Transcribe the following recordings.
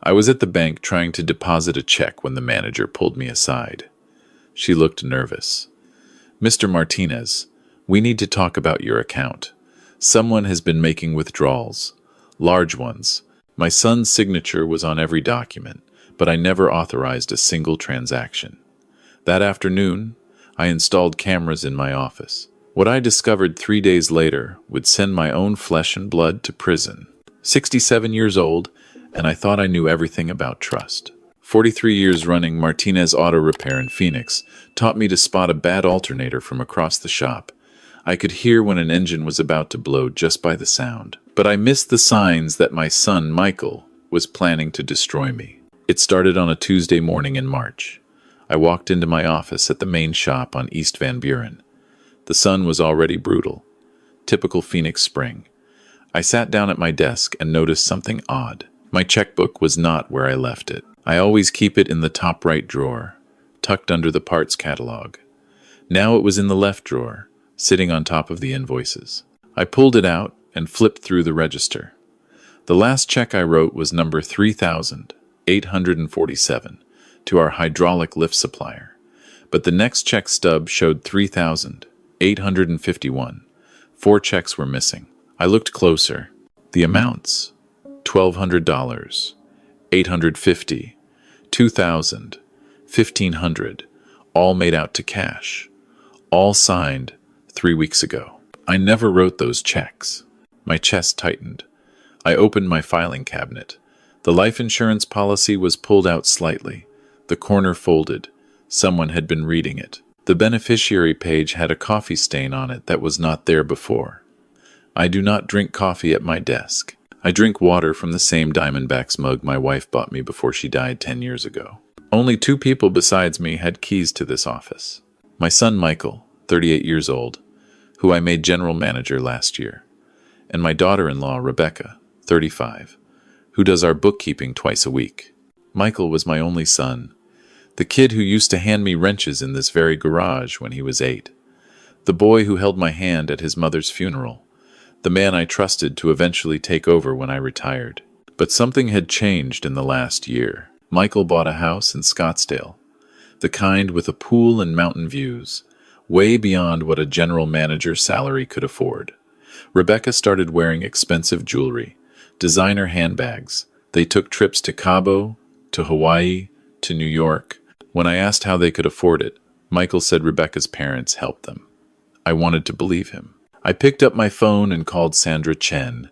I was at the bank trying to deposit a check when the manager pulled me aside. She looked nervous. "Mr. Martinez, we need to talk about your account. Someone has been making withdrawals. Large ones. My son's signature was on every document, but I never authorized a single transaction. That afternoon, I installed cameras in my office. What I discovered 3 days later would send my own flesh and blood to prison. 67 years old, and I thought I knew everything about trust. 43 years running Martinez Auto Repair in Phoenix taught me to spot a bad alternator from across the shop. I could hear when an engine was about to blow just by the sound. But I missed the signs that my son, Michael, was planning to destroy me. It started on a Tuesday morning in March. I walked into my office at the main shop on East Van Buren. The sun was already brutal. Typical Phoenix spring. I sat down at my desk and noticed something odd. My checkbook was not where I left it. I always keep it in the top right drawer, tucked under the parts catalog. Now it was in the left drawer, sitting on top of the invoices. I pulled it out and flipped through the register. The last check I wrote was number 3,847 to our hydraulic lift supplier, but the next check stub showed 3,851. 4 checks were missing. I looked closer. The amounts: $1,200, $850, $2,000, $1,500, all made out to cash, all signed 3 weeks ago. I never wrote those checks. My chest tightened. I opened my filing cabinet. The life insurance policy was pulled out slightly. The corner folded. Someone had been reading it. The beneficiary page had a coffee stain on it that was not there before. I do not drink coffee at my desk. I drink water from the same Diamondbacks mug my wife bought me before she died 10 years ago. Only 2 people besides me had keys to this office. My son Michael, 38 years old, who I made general manager last year, and my daughter-in-law Rebecca, 35, who does our bookkeeping twice a week. Michael was my only son, the kid who used to hand me wrenches in this very garage when he was 8, the boy who held my hand at his mother's funeral, the man I trusted to eventually take over when I retired. But something had changed in the last year. Michael bought a house in Scottsdale, the kind with a pool and mountain views, way beyond what a general manager's salary could afford. Rebecca started wearing expensive jewelry, designer handbags. They took trips to Cabo, to Hawaii, to New York. When I asked how they could afford it, Michael said Rebecca's parents helped them. I wanted to believe him. I picked up my phone and called Sandra Chen,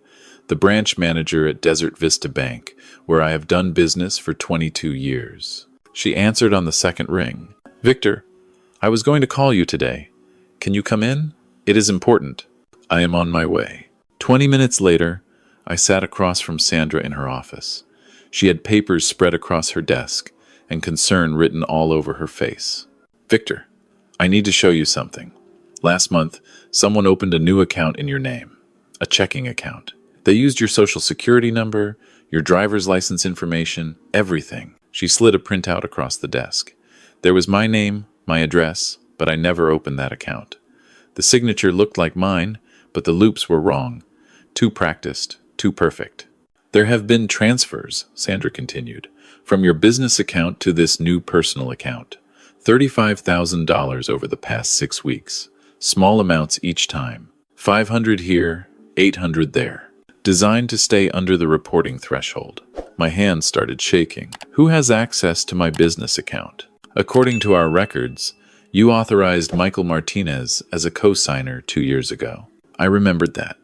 the branch manager at Desert Vista Bank, where I have done business for 22 years. She answered on the second ring. "Victor, I was going to call you today. Can you come in? It is important. I am on my way." 20 minutes later, I sat across from Sandra in her office. She had papers spread across her desk and concern written all over her face. "Victor, I need to show you something. Last month, someone opened a new account in your name, a checking account. They used your social security number, your driver's license information, everything." She slid a printout across the desk. There was my name, my address, but I never opened that account. The signature looked like mine, but the loops were wrong. Too practiced, too perfect. "There have been transfers," Sandra continued, "from your business account to this new personal account. $35,000 over the past 6 weeks. Small amounts each time. 500 here, 800 there. Designed to stay under the reporting threshold." My hands started shaking. "Who has access to my business account?" "According to our records, you authorized Michael Martinez as a co-signer 2 years ago." I remembered that.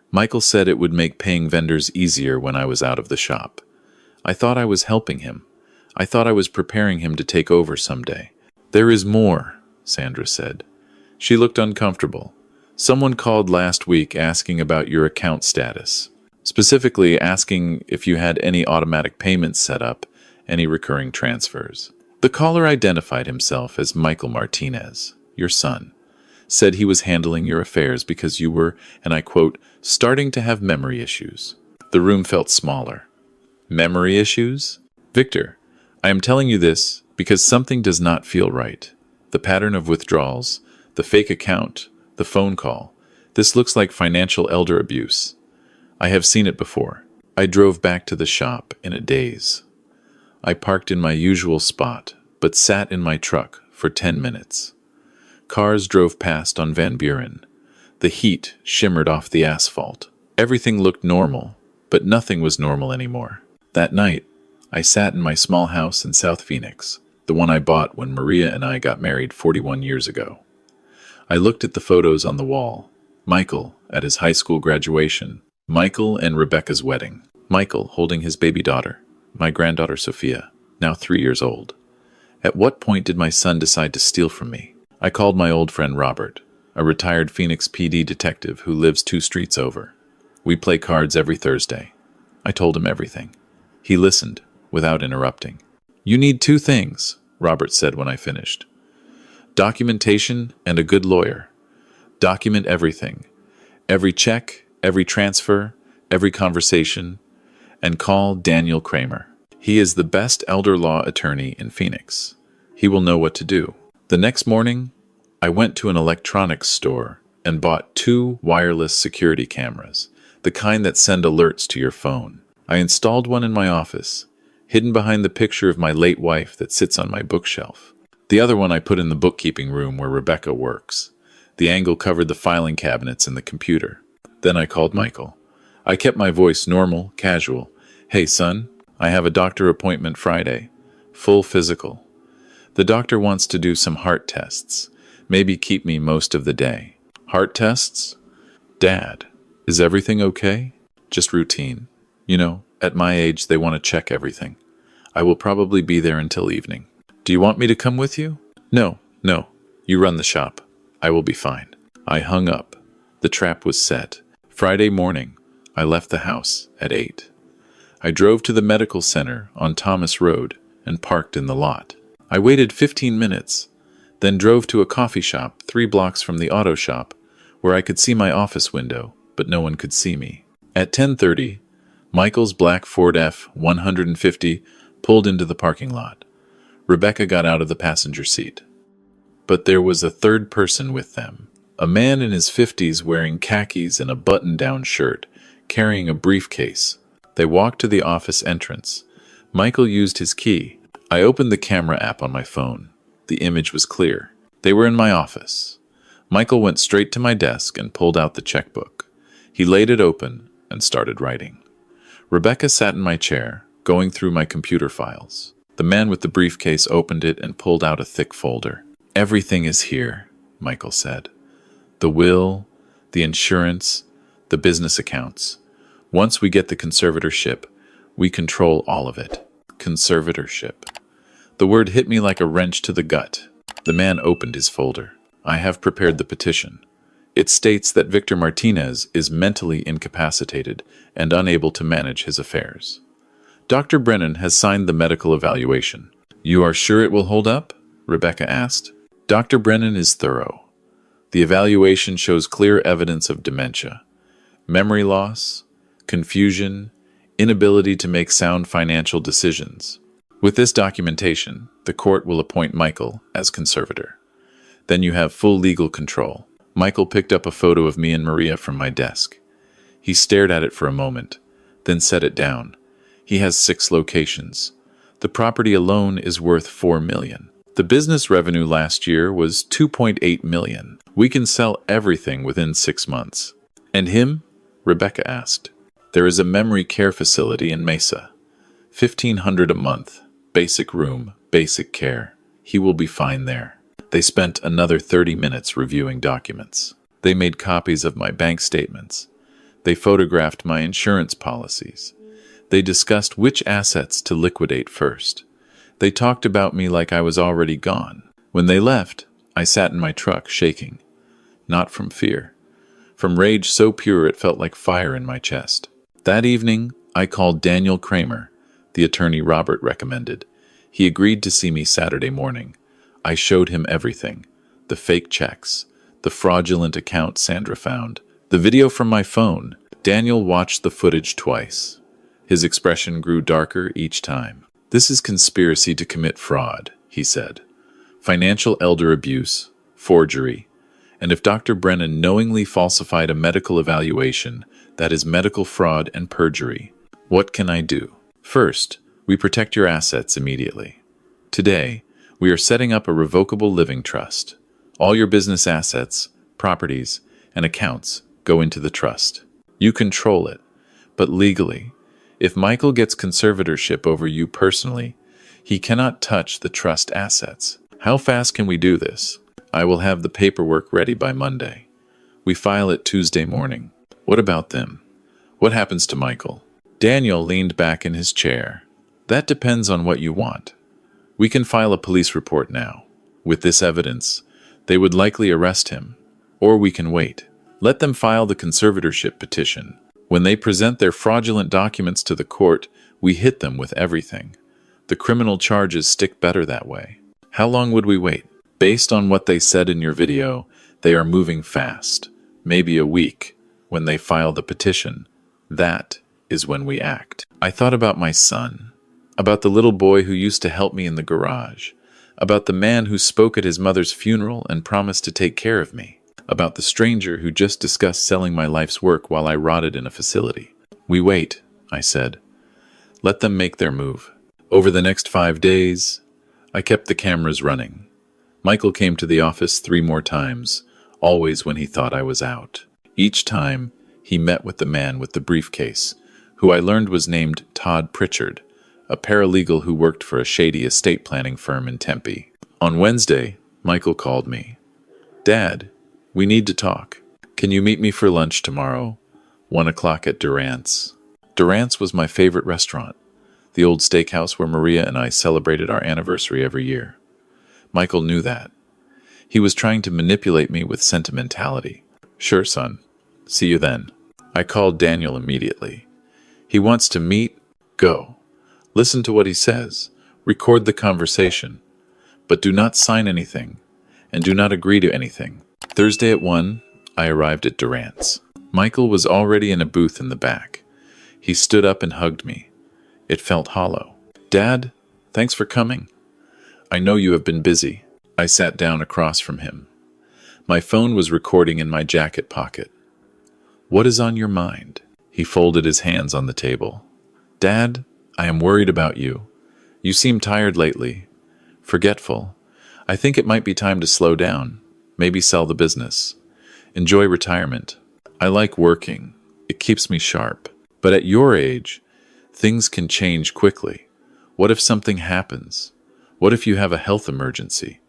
Michael said it would make paying vendors easier when I was out of the shop. I thought I was helping him. I thought I was preparing him to take over someday. "There is more," Sandra said. She looked uncomfortable. "Someone called last week asking about your account status, specifically asking if you had any automatic payments set up, any recurring transfers." The caller identified himself as Michael Martinez, your son, said he was handling your affairs because you were, and I quote, "starting to have memory issues." The room felt smaller. Memory issues? "Victor, I am telling you this because something does not feel right. The pattern of withdrawals, the fake account, the phone call. This looks like financial elder abuse. I have seen it before." I drove back to the shop in a daze. I parked in my usual spot, but sat in my truck for 10 minutes. Cars drove past on Van Buren. The heat shimmered off the asphalt. Everything looked normal, but nothing was normal anymore. That night, I sat in my small house in South Phoenix, the one I bought when Maria and I got married 41 years ago. I looked at the photos on the wall. Michael at his high school graduation, Michael and Rebecca's wedding, Michael holding his baby daughter, my granddaughter Sophia, now 3 years old. At what point did my son decide to steal from me? I called my old friend Robert, a retired Phoenix PD detective who lives 2 streets over. We play cards every Thursday. I told him everything. He listened, without interrupting. "You need 2 things," Robert said when I finished. "Documentation and a good lawyer. Document everything. Every check, every transfer, every conversation, and call Daniel Kramer. He is the best elder law attorney in Phoenix. He will know what to do." The next morning, I went to an electronics store and bought 2 wireless security cameras, the kind that send alerts to your phone. I installed one in my office, hidden behind the picture of my late wife that sits on my bookshelf. The other one I put in the bookkeeping room where Rebecca works. The angle covered the filing cabinets and the computer. Then I called Michael. I kept my voice normal, casual. "Hey, son, I have a doctor appointment Friday. Full physical. The doctor wants to do some heart tests. Maybe keep me most of the day." "Heart tests? Dad, is everything okay?" "Just routine. You know, at my age, they want to check everything. I will probably be there until evening." "Do you want me to come with you?" No. You run the shop. I will be fine." I hung up. The trap was set. Friday morning, I left the house at 8. I drove to the medical center on Thomas Road and parked in the lot. I waited 15 minutes, then drove to a coffee shop 3 blocks from the auto shop where I could see my office window, but no one could see me. At 10:30, Michael's black Ford F-150 pulled into the parking lot. Rebecca got out of the passenger seat. But there was a third person with them, a man in his 50s wearing khakis and a button-down shirt, carrying a briefcase. They walked to the office entrance. Michael used his key. I opened the camera app on my phone. The image was clear. They were in my office. Michael went straight to my desk and pulled out the checkbook. He laid it open and started writing. Rebecca sat in my chair, going through my computer files. The man with the briefcase opened it and pulled out a thick folder. "Everything is here," Michael said. "The will, the insurance, the business accounts. Once we get the conservatorship, we control all of it." Conservatorship. The word hit me like a wrench to the gut. The man opened his folder. "I have prepared the petition. It states that Victor Martinez is mentally incapacitated and unable to manage his affairs. Dr. Brennan has signed the medical evaluation." "You are sure it will hold up?" Rebecca asked. "Dr. Brennan is thorough. The evaluation shows clear evidence of dementia, memory loss, confusion, inability to make sound financial decisions. With this documentation, the court will appoint Michael as conservator. Then you have full legal control." Michael picked up a photo of me and Maria from my desk. He stared at it for a moment, then set it down. He has 6 locations. The property alone is worth $4 million. The business revenue last year was $2.8 million. We can sell everything within 6 months. "And him?" Rebecca asked. "There is a memory care facility in Mesa. $1,500 a month. Basic room, basic care. He will be fine there." They spent another 30 minutes reviewing documents. They made copies of my bank statements. They photographed my insurance policies. They discussed which assets to liquidate first. They talked about me like I was already gone. When they left, I sat in my truck shaking. Not from fear. From rage so pure it felt like fire in my chest. That evening, I called Daniel Kramer, the attorney Robert recommended. He agreed to see me Saturday morning. I showed him everything. The fake checks, the fraudulent account Sandra found, the video from my phone. Daniel watched the footage twice. His expression grew darker each time. "This is conspiracy to commit fraud," he said. "Financial elder abuse, forgery. And if Dr. Brennan knowingly falsified a medical evaluation, that is medical fraud and perjury. What can I do? First, We protect your assets immediately. Today, we are setting up a revocable living trust. All your business assets, properties, and accounts go into the trust. You control it, but legally, if Michael gets conservatorship over you personally, he cannot touch the trust assets. How fast can we do this? I will have the paperwork ready by Monday. We file it Tuesday morning. What about them? What happens to Michael? Daniel leaned back in his chair. That depends on what you want. We can file a police report now. With this evidence, they would likely arrest him. Or we can wait. Let them file the conservatorship petition. When they present their fraudulent documents to the court, we hit them with everything. The criminal charges stick better that way. How long would we wait? Based on what they said in your video, they are moving fast. Maybe a week. When they file the petition, that is when we act. I thought about my son, about the little boy who used to help me in the garage, about the man who spoke at his mother's funeral and promised to take care of me, about the stranger who just discussed selling my life's work while I rotted in a facility. We wait, I said. Let them make their move. Over the next 5 days, I kept the cameras running. Michael came to the office 3 more times, always when he thought I was out. Each time, he met with the man with the briefcase, who I learned was named Todd Pritchard, a paralegal who worked for a shady estate planning firm in Tempe. On Wednesday, Michael called me. Dad, we need to talk. Can you meet me for lunch tomorrow? 1 o'clock at Durant's. Durant's was my favorite restaurant, the old steakhouse where Maria and I celebrated our anniversary every year. Michael knew that. He was trying to manipulate me with sentimentality. Sure, son. See you then. I called Daniel immediately. He wants to meet? Go. Listen to what he says. Record the conversation. But do not sign anything, and do not agree to anything. Thursday at 1, I arrived at Durant's. Michael was already in a booth in the back. He stood up and hugged me. It felt hollow. Dad, thanks for coming. I know you have been busy. I sat down across from him. My phone was recording in my jacket pocket. What is on your mind? He folded his hands on the table. Dad, I am worried about you. You seem tired lately. Forgetful. I think it might be time to slow down. Maybe sell the business. Enjoy retirement. I like working. It keeps me sharp. But at your age, things can change quickly. What if something happens? What if you have a health emergency?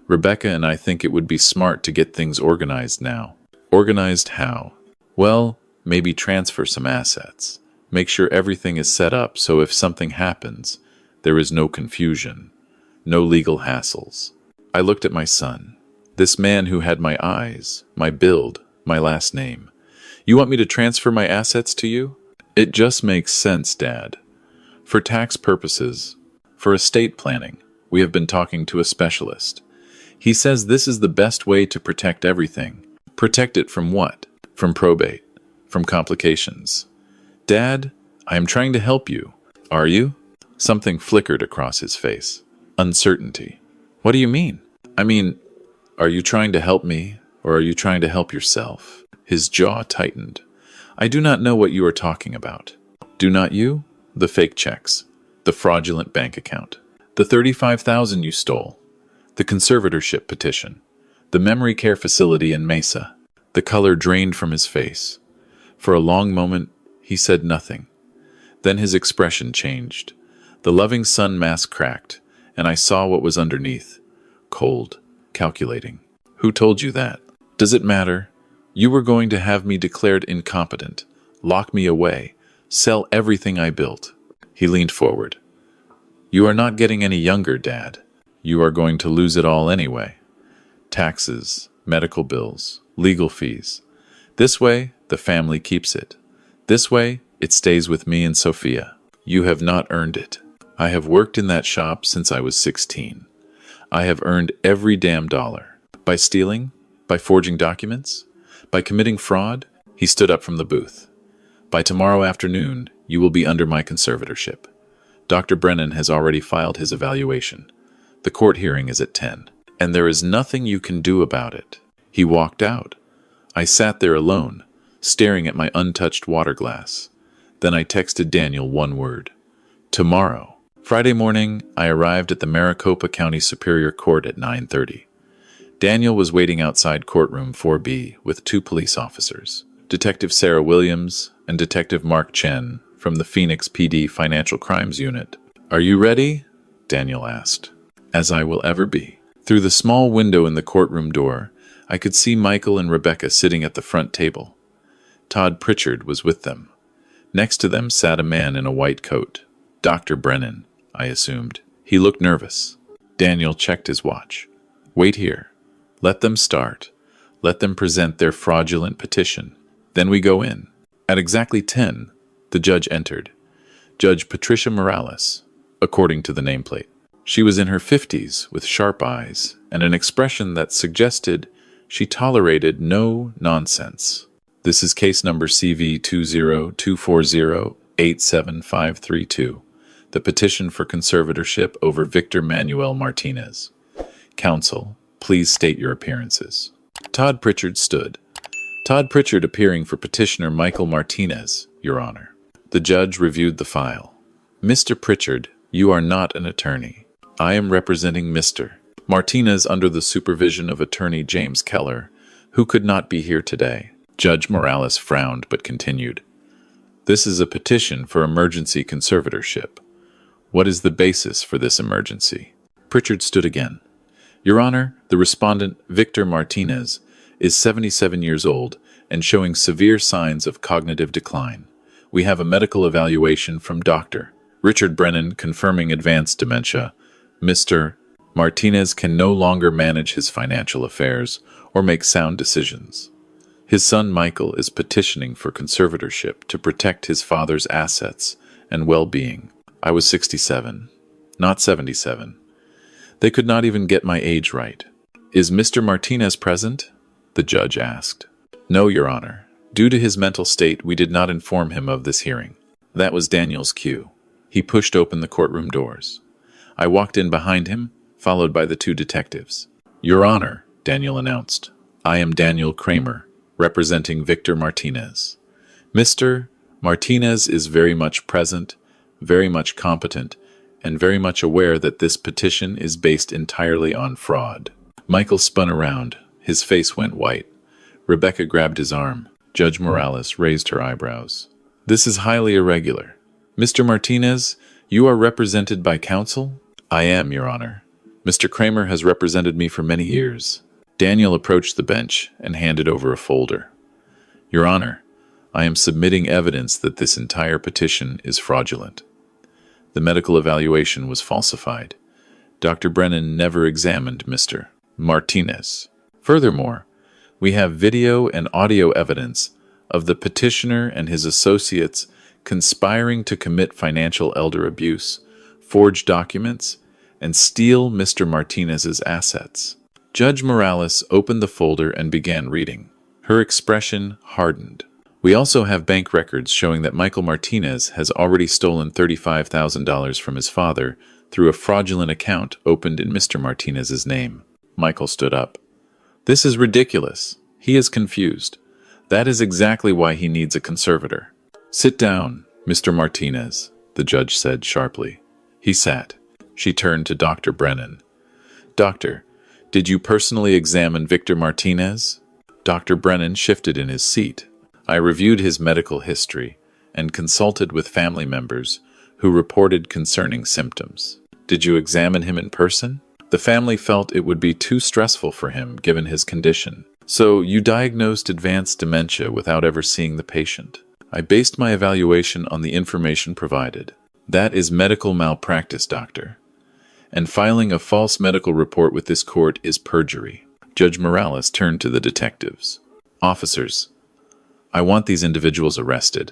Rebecca and I think it would be smart to get things organized now. Organized how? Well, maybe transfer some assets. Make sure everything is set up so if something happens, there is no confusion, no legal hassles. I looked at my son, this man who had my eyes, my build, my last name. You want me to transfer my assets to you? It just makes sense, Dad. For tax purposes, for estate planning, we have been talking to a specialist. He says this is the best way to protect everything. Protect it from what? From probate. From complications. Dad, I am trying to help you. Are you? Something flickered across his face. Uncertainty. What do you mean? I mean, are you trying to help me, or are you trying to help yourself? His jaw tightened. I do not know what you are talking about. Do not you? The fake checks. The fraudulent bank account. The $35,000 you stole. The conservatorship petition. The memory care facility in Mesa. The color drained from his face. For a long moment, he said nothing. Then his expression changed. The loving sun mask cracked, and I saw what was underneath. Cold, calculating. Who told you that? Does it matter? You were going to have me declared incompetent, lock me away, sell everything I built. He leaned forward. You are not getting any younger, Dad. You are going to lose it all anyway. Taxes, medical bills, legal fees. This way, the family keeps it. This way, it stays with me and Sophia. You have not earned it. I have worked in that shop since I was 16. I have earned every damn dollar. By stealing? By forging documents? By committing fraud? He stood up from the booth. By tomorrow afternoon, you will be under my conservatorship. Dr. Brennan has already filed his evaluation. The court hearing is at 10, and there is nothing you can do about it. He walked out. I sat there alone, staring at my untouched water glass. Then I texted Daniel one word. Tomorrow. Friday morning, I arrived at the Maricopa County Superior Court at 9:30. Daniel was waiting outside courtroom 4B with two police officers, Detective Sarah Williams and Detective Mark Chen from the Phoenix PD Financial Crimes Unit. "Are you ready?" Daniel asked. "As I will ever be." Through the small window in the courtroom door, I could see Michael and Rebecca sitting at the front table. Todd Pritchard was with them. Next to them sat a man in a white coat. Dr. Brennan, I assumed. He looked nervous. Daniel checked his watch. "Wait here. Let them start. Let them present their fraudulent petition. Then we go in." At exactly 10, the judge entered. Judge Patricia Morales, according to the nameplate. She was in her 50s with sharp eyes and an expression that suggested she tolerated no nonsense. "This is case number CV 20240-87532, the petition for conservatorship over Victor Manuel Martinez. Counsel, please state your appearances." Todd Pritchard stood. "Todd Pritchard appearing for petitioner Michael Martinez, Your Honor." The judge reviewed the file. "Mr. Pritchard, you are not an attorney. I am representing Mr. Martinez under the supervision of attorney James Keller, who could not be here today." Judge Morales frowned but continued. "This is a petition for emergency conservatorship. What is the basis for this emergency?" Pritchard stood again. "Your Honor, the respondent, Victor Martinez, is 77 years old and showing severe signs of cognitive decline. We have a medical evaluation from Dr. Richard Brennan confirming advanced dementia. Mr. Martinez can no longer manage his financial affairs or make sound decisions. His son Michael is petitioning for conservatorship to protect his father's assets and well-being. I was 67, not 77. They could not even get my age right." "Is Mr. Martinez present?" the judge asked. "No, Your Honor. Due to his mental state, we did not inform him of this hearing." That was Daniel's cue. He pushed open the courtroom doors. I walked in behind him, followed by the two detectives. "Your Honor," Daniel announced, "I am Daniel Kramer, representing Victor Martinez. Mr. Martinez is very much present, very much competent, and very much aware that this petition is based entirely on fraud." Michael spun around. His face went white. Rebecca grabbed his arm. Judge Morales raised her eyebrows. "This is highly irregular. Mr. Martinez, you are represented by counsel?" "I am, Your Honor. Mr. Kramer has represented me for many years." Daniel approached the bench and handed over a folder. "Your Honor, I am submitting evidence that this entire petition is fraudulent. The medical evaluation was falsified. Dr. Brennan never examined Mr. Martinez. Furthermore, we have video and audio evidence of the petitioner and his associates conspiring to commit financial elder abuse, forge documents, and steal Mr. Martinez's assets." Judge Morales opened the folder and began reading. Her expression hardened. "We also have bank records showing that Michael Martinez has already stolen $35,000 from his father through a fraudulent account opened in Mr. Martinez's name." Michael stood up. "This is ridiculous. He is confused. That is exactly why he needs a conservator." "Sit down, Mr. Martinez," the judge said sharply. He sat. She turned to Dr. Brennan. "Doctor, did you personally examine Victor Martinez?" Dr. Brennan shifted in his seat. "I reviewed his medical history and consulted with family members who reported concerning symptoms." "Did you examine him in person?" "The family felt it would be too stressful for him given his condition." "So you diagnosed advanced dementia without ever seeing the patient?" "I based my evaluation on the information provided." "That is medical malpractice, doctor. And filing a false medical report with this court is perjury." Judge Morales turned to the detectives. "Officers, I want these individuals arrested.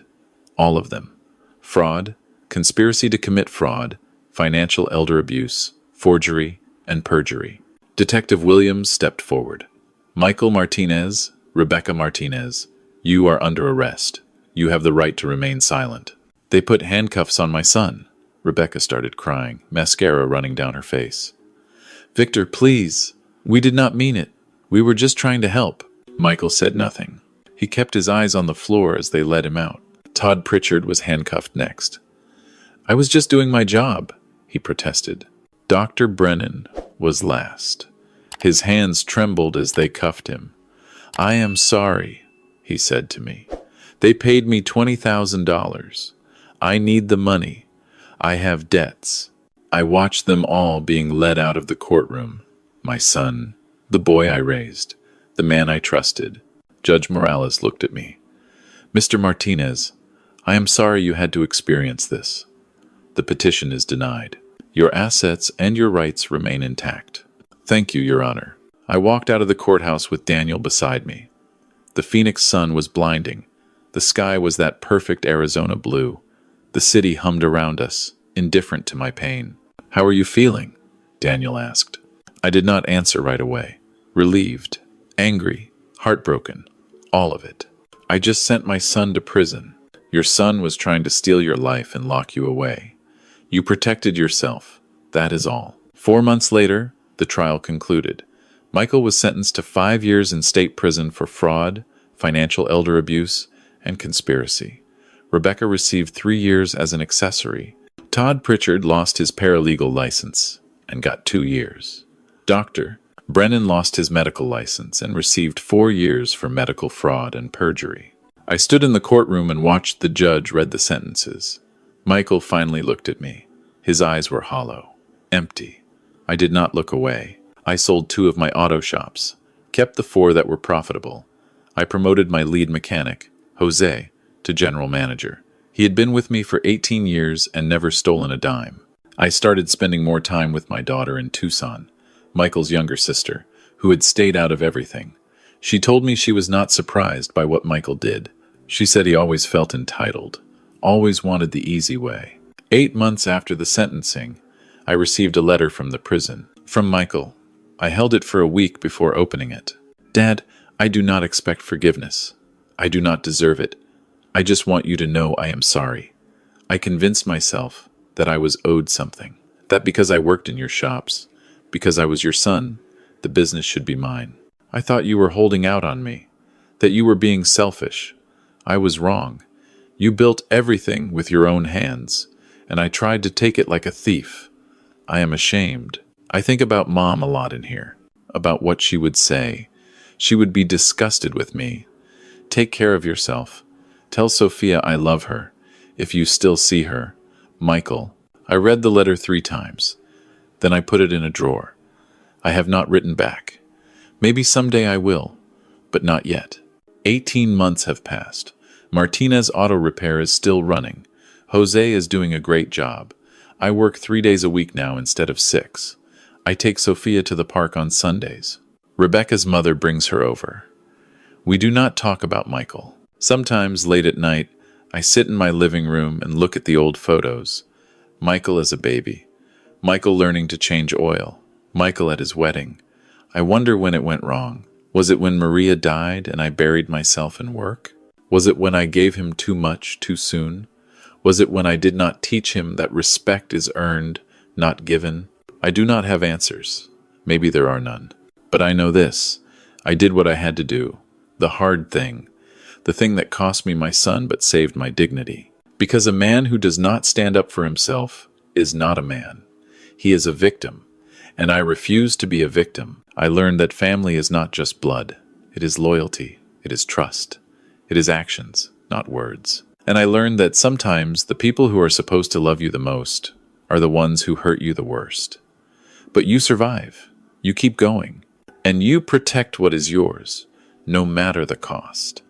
All of them. Fraud, conspiracy to commit fraud, financial elder abuse, forgery, and perjury." Detective Williams stepped forward. "Michael Martinez, Rebecca Martinez, you are under arrest. You have the right to remain silent." "They put handcuffs on my son." Rebecca started crying, mascara running down her face. "Victor, please. We did not mean it. We were just trying to help." Michael said nothing. He kept his eyes on the floor as they led him out. Todd Pritchard was handcuffed next. "I was just doing my job. he protested. Dr. Brennan was last. His hands trembled as they cuffed him. "I am sorry," he said to me. "They paid me $20,000. I need the money. I have debts." I watched them all being led out of the courtroom. My son, the boy I raised, the man I trusted. Judge Morales looked at me. "Mr. Martinez, I am sorry you had to experience this. The petition is denied. Your assets and your rights remain intact." "Thank you, Your Honor." I walked out of the courthouse with Daniel beside me. The Phoenix sun was blinding. The sky was that perfect Arizona blue. The city hummed around us, indifferent to my pain. "How are you feeling?" Daniel asked. I did not answer right away. Relieved, angry, heartbroken, all of it. "I just sent my son to prison. Your son was trying to steal your life and lock you away. You protected yourself. That is all." 4 months later, the trial concluded. Michael was sentenced to 5 years in state prison for fraud, financial elder abuse, and conspiracy. Rebecca received 3 years as an accessory. Todd Pritchard lost his paralegal license and got 2 years. Dr. Brennan lost his medical license and received 4 years for medical fraud and perjury. I stood in the courtroom and watched the judge read the sentences. Michael finally looked at me. His eyes were hollow, empty. I did not look away. I sold 2 of my auto shops, kept the 4 that were profitable. I promoted my lead mechanic, Jose, to general manager. He had been with me for 18 years and never stolen a dime. I started spending more time with my daughter in Tucson, Michael's younger sister, who had stayed out of everything. She told me she was not surprised by what Michael did. She said he always felt entitled, always wanted the easy way. 8 months after the sentencing, I received a letter from the prison. From Michael. I held it for a week before opening it. "Dad, I do not expect forgiveness. I do not deserve it. I just want you to know I am sorry. I convinced myself that I was owed something, that because I worked in your shops, because I was your son, the business should be mine. I thought you were holding out on me, that you were being selfish. I was wrong. You built everything with your own hands, and I tried to take it like a thief. I am ashamed. I think about Mom a lot in here, about what she would say. She would be disgusted with me. Take care of yourself. Tell Sophia I love her, if you still see her. Michael." I read the letter 3 times. Then I put it in a drawer. I have not written back. Maybe someday I will, but not yet. 18 months have passed. Martinez Auto Repair is still running. Jose is doing a great job. I work 3 days a week now instead of 6. I take Sophia to the park on Sundays. Rebecca's mother brings her over. We do not talk about Michael. Sometimes, late at night, I sit in my living room and look at the old photos. Michael as a baby. Michael learning to change oil. Michael at his wedding. I wonder when it went wrong. Was it when Maria died and I buried myself in work? Was it when I gave him too much too soon? Was it when I did not teach him that respect is earned, not given? I do not have answers. Maybe there are none. But I know this. I did what I had to do. The hard thing. The thing that cost me my son but saved my dignity. Because a man who does not stand up for himself is not a man. He is a victim. And I refuse to be a victim. I learned that family is not just blood. It is loyalty. It is trust. It is actions, not words. And I learned that sometimes the people who are supposed to love you the most are the ones who hurt you the worst. But you survive. You keep going. And you protect what is yours, no matter the cost.